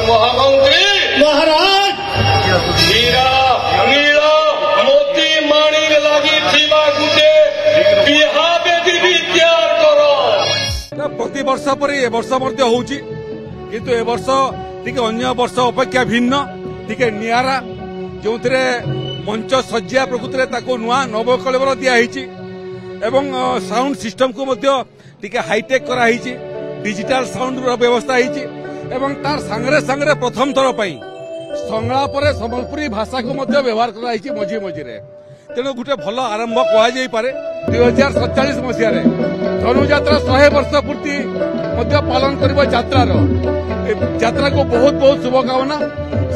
महामंत्री महाराज हीरा नील मोती माणिक लगी गुटे बिहा बेदी भी तैयार करो। प्रति वर्ष पर ए वर्ष होउची किंतु ए वर्ष टिके अन्य वर्ष अपेक्षा भिन्न टिके नियारा जो मंच सज्जा प्रकृति में नुआ नवकलेवर दिखाई एवं साउंड सिस्टम को टिके हाईटेक कराई डिजिटल साउंड व्यवस्था एवं तार सांगरे सांगरे प्रथम थर संगला पर संबलपुरी भाषा को व्यवहार कराई मझी मझीरे तेणु गोटे भल आरंभ कहुपे 2047 मसीह धनुଯାत्रा 100 वर्ष पूर्ति पालन कर यात्रा को बहुत बहुत शुभकामना।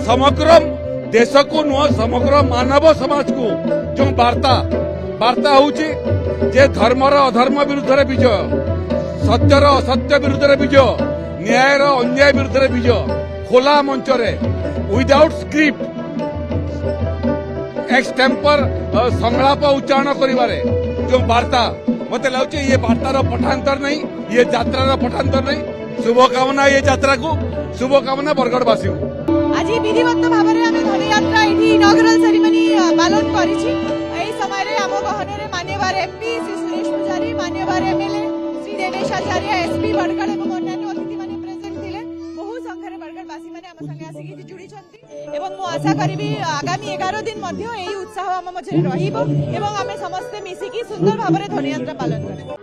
समग्र देश को नुह समग्र मानव समाज को जो वार्ता होची जे धर्मर अधर्म विरुद्ध विजय, सत्यर असत्य विरुद्ध विजय, न्यायर अन्याय विरुद्ध विजय खोला मंच रे विदाउट स्क्रिप्ट एक्सटेम्पर संलाप उच्चारण करिवारे जो वार्ता मत लगे ये वार्तार पठांतर नहीं, ये यात्रार पठांतर नहीं। शुभकामना ये यात्रा को, शुभकामना बरगड़वासी को। आज विधिवत भाव में धनुयात्रा इनॉग्रल सेरेमनी पालन करिछि। एही समय रे आम गहन मान्यवर एमपी श्री सुरेश पुजारी, मान्यवर एमएलए श्री देवेश आचार्य, एसपी बरगड़ एवं अन्य अतिथि माने प्रेजेंट थिले। बहु संख्यारे बरगड़वासी माने आम संगे आसिकि जुड़ी छथि एवं मु आशा करिबी आगामी 11 दिन मध्ये एही उत्साह आम मझे रहिबो एवं आमे समस्त मिसिकी सुंदर भाव में धनुयात्रा पालन करिबो।